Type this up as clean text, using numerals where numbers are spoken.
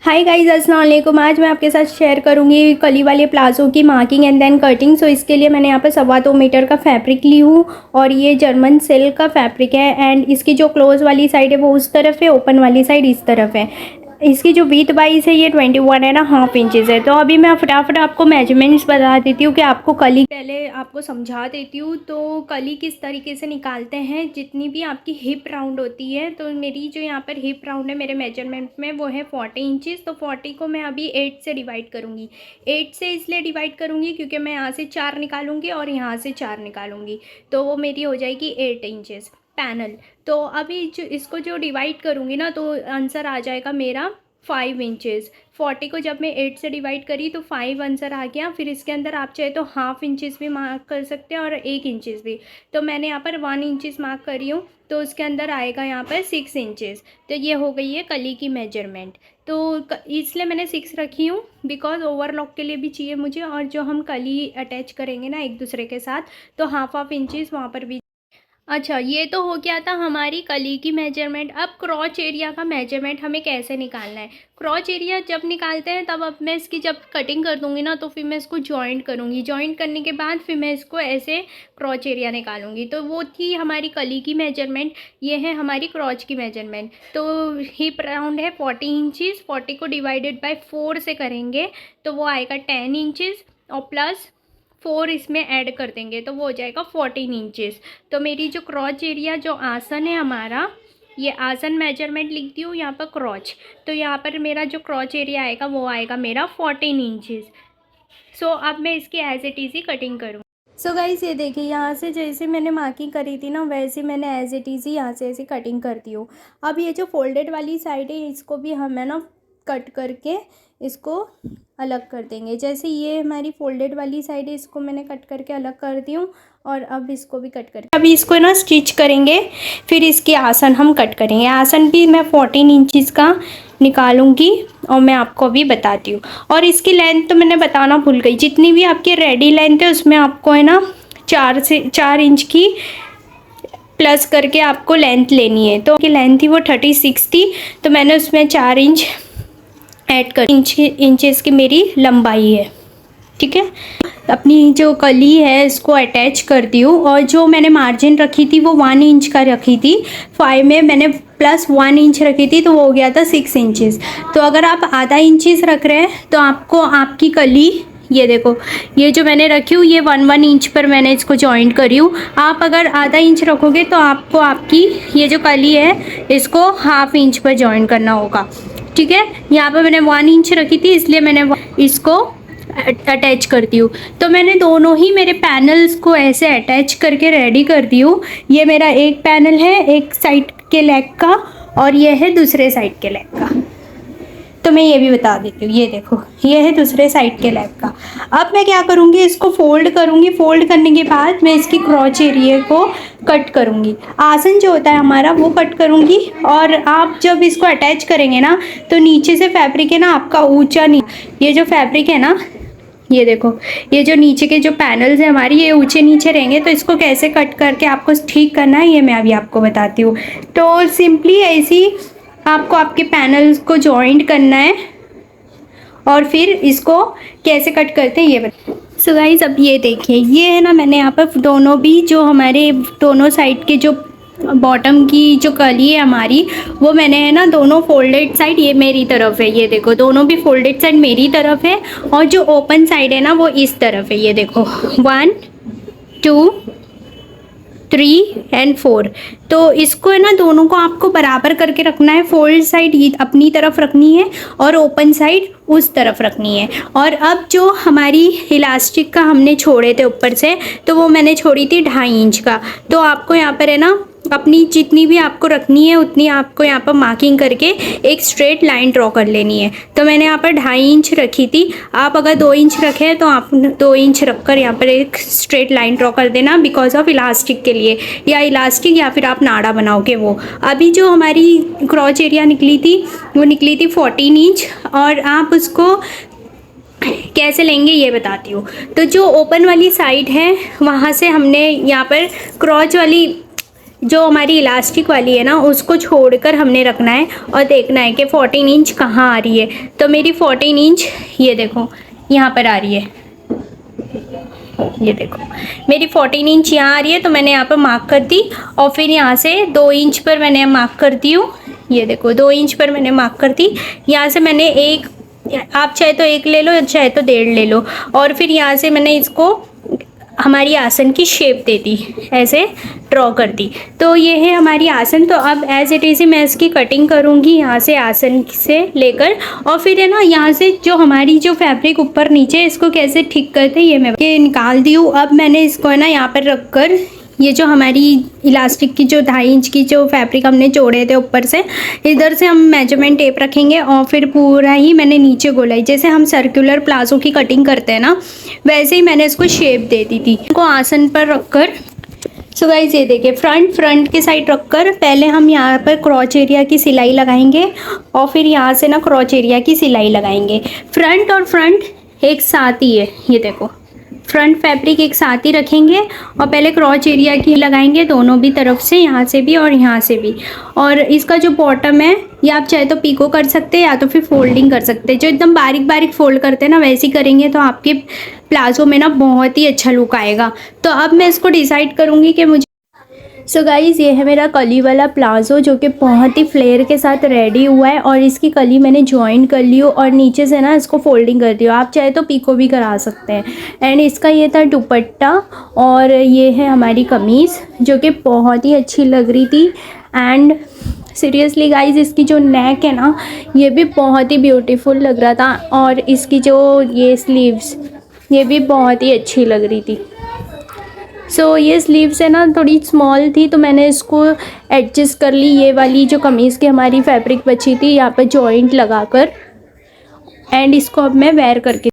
Hi guys, अस्सलाम वालेकुम। आज मैं आपके साथ शेयर करूंगी कली वाले प्लाजो की मार्किंग एंड देन कटिंग। सो इसके लिए मैंने यहाँ पर 2.25 मीटर का फैब्रिक ली हूँ और ये जर्मन सिल्क का फैब्रिक है। एंड इसकी जो क्लोज वाली साइड है वो उस तरफ है, ओपन वाली साइड इस तरफ है। इसकी जो विथ बाइस है ये 21.5 इंचज़ है। तो अभी मैं फटाफट आपको मेजरमेंट्स बता देती हूँ कि आपको कली पहले आपको समझा देती हूँ। तो कली किस तरीके से निकालते हैं, जितनी भी आपकी हिप राउंड होती है, तो मेरी जो यहाँ पर हिप राउंड है मेरे मेजरमेंट में वो है 40 इंचज़। तो 40 को मैं अभी 8 से डिवाइड करूँगी। 8 से इसलिए डिवाइड करूँगी क्योंकि मैं यहाँ से 4 निकालूंगी और यहाँ से 4 निकालूंगी, तो वो मेरी हो जाएगी 8 इंचज़ पैनल। तो अभी जो इसको जो डिवाइड करूँगी ना तो आंसर आ जाएगा मेरा 5 इंचज़। 40 को जब मैं 8 से डिवाइड करी तो 5 आंसर आ गया। फिर इसके अंदर आप चाहे तो हाफ इंचज़ भी मार्क कर सकते हैं और 1 इंचज़ भी। तो मैंने यहाँ पर 1 इंचज़ मार्क करी हूँ, तो उसके अंदर आएगा यहाँ पर 6 इंचज़। तो ये हो गई है कली की मेजरमेंट। तो इसलिए मैंने 6 रखी हूँ बिकॉज ओवरलॉक के लिए भी चाहिए मुझे, और जो हम कली अटैच करेंगे ना एक दूसरे के साथ, तो हाफ इंचज़ वहाँ पर भी। अच्छा, ये तो हो गया था हमारी कली की मेजरमेंट। अब क्रॉच एरिया का मेजरमेंट हमें कैसे निकालना है। क्रॉच एरिया जब निकालते हैं तब अब मैं इसकी जब कटिंग कर दूंगी ना तो फिर मैं इसको जॉइंट करूंगी। जॉइंट करने के बाद फिर मैं इसको ऐसे क्रॉच एरिया निकालूंगी। तो वो थी हमारी कली की मेजरमेंट, ये है हमारी क्रॉच की मेजरमेंट। तो हिप राउंड है 40 इंचज़। 40 को डिवाइडेड बाय 4 से करेंगे तो वो आएगा 10 इंचज़ और प्लस 4 इसमें ऐड कर देंगे तो वो हो जाएगा 14 इंचज़। तो मेरी जो क्रॉच एरिया जो आसन है हमारा, ये आसन मेजरमेंट लिखती हूँ यहाँ पर क्रॉच। तो यहाँ पर मेरा जो क्रॉच एरिया आएगा वो आएगा मेरा 14 इंचज़। सो अब मैं इसकी एज इट इज़ ही कटिंग करूँ। सो गाइस, ये देखिए यहाँ से जैसे मैंने मार्किंग करी थी ना वैसे मैंने एज इट इज़ ही यहाँ से ऐसे कटिंग करती हूँ। अब ये जो फोल्डेड वाली साइड है इसको भी हम है ना कट करके इसको अलग कर देंगे। जैसे ये हमारी फोल्डेड वाली साइड है इसको मैंने कट करके अलग कर दी हूँ और अब इसको भी कट करके अभी इसको ना स्टिच करेंगे। फिर इसकी आसन हम कट करेंगे। आसन भी मैं 14 इंचज़ का निकालूंगी और मैं आपको अभी बताती हूँ। और इसकी लेंथ तो मैंने बताना भूल गई, जितनी भी आपकी रेडी लेंथ है उसमें आपको है ना 4 इंच की प्लस करके आपको लेंथ लेनी है। तो की लेंथ थी वो 36 थी, तो मैंने उसमें 4 इंच ऐड कर इंचेस की मेरी लंबाई है। ठीक है, अपनी जो कली है इसको अटैच करती हूँ। और जो मैंने मार्जिन रखी थी वो 1 इंच का रखी थी। 5 में मैंने प्लस 1 इंच रखी थी तो वो हो गया था 6 इंचज़। तो अगर आप आधा इंचज़ रख रहे हैं तो आपको आपकी कली, ये देखो ये जो मैंने रखी हूँ ये 1 इंच पर मैंने इसको जॉइंट करी हूँ। आप अगर आधा इंच रखोगे तो आपको आपकी ये जो कली है इसको हाफ इंच पर जॉइंट करना होगा। ठीक है, यहाँ पर मैंने 1 इंच रखी थी इसलिए मैंने इसको अटैच करती हूँ। तो मैंने दोनों ही मेरे पैनल्स को ऐसे अटैच करके रेडी कर दी हूँ। ये मेरा एक पैनल है एक साइड के लेग का और ये है दूसरे साइड के लेग का। तो मैं ये भी बता देती हूँ, ये देखो ये है दूसरे साइड के लेग का। अब मैं क्या करूँगी, इसको फोल्ड करूँगी। फोल्ड करने के बाद मैं इसकी क्रॉच एरिया को कट करूँगी। आसन जो होता है हमारा वो कट करूँगी। और आप जब इसको अटैच करेंगे ना तो नीचे से फैब्रिक है ना आपका ऊंचा नहीं, ये जो फैब्रिक है ना ये देखो ये जो नीचे के जो पैनल्स हैं हमारी ये ऊंचे नीचे रहेंगे। तो इसको कैसे कट करके आपको ठीक करना है ये मैं अभी आपको बताती हूँ। तो सिंपली ऐसी आपको आपके पैनल्स को जॉइंट करना है और फिर इसको कैसे कट करते हैं ये बता। सो गाइस, अब ये देखिए ये है ना मैंने यहाँ पर दोनों भी जो हमारे दोनों साइड के जो बॉटम की जो कली है हमारी वो मैंने है ना दोनों फोल्डेड साइड ये मेरी तरफ है। ये देखो दोनों भी फोल्डेड साइड मेरी तरफ है और जो ओपन साइड है ना वो इस तरफ है। ये देखो 1 2 3 एंड 4। तो इसको है ना दोनों को आपको बराबर करके रखना है। फोल्ड साइड अपनी तरफ रखनी है और ओपन साइड उस तरफ रखनी है। और अब जो हमारी इलास्टिक का हमने छोड़े थे ऊपर से तो वो मैंने छोड़ी थी 2.5 इंच का। तो आपको यहाँ पर है ना अपनी जितनी भी आपको रखनी है उतनी आपको यहाँ पर मार्किंग करके एक स्ट्रेट लाइन ड्रॉ कर लेनी है। तो मैंने यहाँ पर 2.5 इंच रखी थी। आप अगर 2 इंच रखे तो आप 2 इंच रखकर यहाँ पर एक स्ट्रेट लाइन ड्रॉ कर देना बिकॉज ऑफ इलास्टिक के लिए, या इलास्टिक या फिर आप नाड़ा बनाओगे वो। अभी जो हमारी क्रॉच एरिया निकली थी वो निकली थी 14 इंच और आप उसको कैसे लेंगे ये बताती हूँ। तो जो ओपन वाली साइड है वहाँ से हमने यहाँ पर क्रॉच वाली जो हमारी इलास्टिक वाली है ना उसको छोड़कर हमने रखना है और देखना है कि 14 इंच कहाँ आ रही है। तो मेरी 14 इंच ये देखो यहाँ पर आ रही है, ये देखो मेरी 14 इंच यहाँ आ रही है। तो मैंने यहाँ पर मार्क कर दी और फिर यहाँ से 2 इंच पर मैंने मार्क कर दी हूँ। ये देखो 2 इंच पर मैंने मार्क कर दी। यहाँ से मैंने एक, आप चाहे तो 1 ले लो चाहे तो 1.5 ले लो, और फिर यहाँ से मैंने इसको हमारी आसन की शेप दे दी, ऐसे ड्रॉ कर दी। तो ये है हमारी आसन। तो अब एज इट इज़ मैं इसकी कटिंग करूँगी यहाँ से आसन से लेकर, और फिर है ना यहाँ से जो हमारी जो फैब्रिक ऊपर नीचे इसको कैसे ठीक करते ये मैं निकाल दी हूँ। अब मैंने इसको है ना यहाँ पर रख कर ये जो हमारी इलास्टिक की जो 2.5 इंच की जो फैब्रिक हमने जोड़े थे ऊपर से, इधर से हम मेजरमेंट टेप रखेंगे और फिर पूरा ही मैंने नीचे गोलाई, जैसे हम सर्कुलर प्लाजो की कटिंग करते हैं ना वैसे ही मैंने इसको शेप दे दी थी। इनको आसन पर रखकर सो गाइस ये देखिए फ्रंट के साइड रखकर पहले हम यहाँ पर क्रॉच एरिया की सिलाई लगाएंगे और फिर यहाँ से ना क्रॉच एरिया की सिलाई लगाएंगे। फ्रंट और फ्रंट एक साथ ही है, ये देखो फ्रंट फैब्रिक एक साथ ही रखेंगे और पहले क्रॉच एरिया की लगाएंगे दोनों भी तरफ से, यहाँ से भी और यहाँ से भी। और इसका जो बॉटम है ये आप चाहे तो पीको कर सकते हैं या तो फिर फोल्डिंग कर सकते हैं। जो एकदम बारीक बारीक फोल्ड करते हैं ना वैसे ही करेंगे तो आपके प्लाजो में ना बहुत ही अच्छा लुक आएगा। तो अब मैं इसको डिसाइड करूँगी कि मुझे सो गाइज़ ये है मेरा कली वाला प्लाज़ो जो कि बहुत ही फ्लेयर के साथ रेडी हुआ है, और इसकी कली मैंने जॉइन कर ली हो और नीचे से ना इसको फोल्डिंग कर दी हो। आप चाहे तो पीको भी करा सकते हैं। एंड इसका ये था दुपट्टा और ये है हमारी कमीज़ जो कि बहुत ही अच्छी लग रही थी। एंड सीरियसली गाइज़ इसकी जो नेक है ना ये भी बहुत ही ब्यूटीफुल लग रहा था, और इसकी जो ये स्लीव्स ये भी बहुत ही अच्छी लग रही थी। सो ये स्लीव्स है ना थोड़ी स्मॉल थी तो मैंने इसको एडजस्ट कर ली, ये वाली जो कमीज़ की हमारी फैब्रिक बची थी यहाँ पर जॉइंट लगाकर। एंड इसको अब मैं वेयर करके